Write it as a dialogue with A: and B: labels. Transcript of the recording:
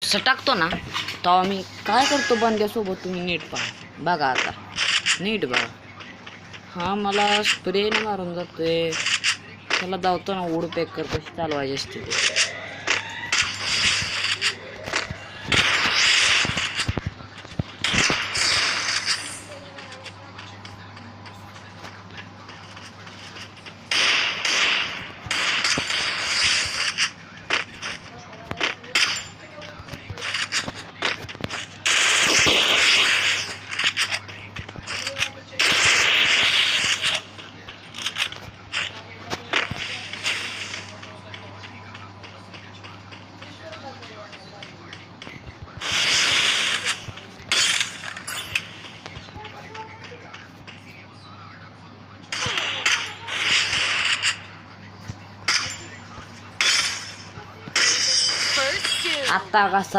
A: असं टाकतो ना तेव्हा मी काय करतो बंद्यासोबत, तुम्ही नीट पहा बघा आता, नीट बघा. हा मला स्प्रेने मारून जातोय, त्याला धावतो ना वूड पेकर कशी चालवायची असते ते. आता कसा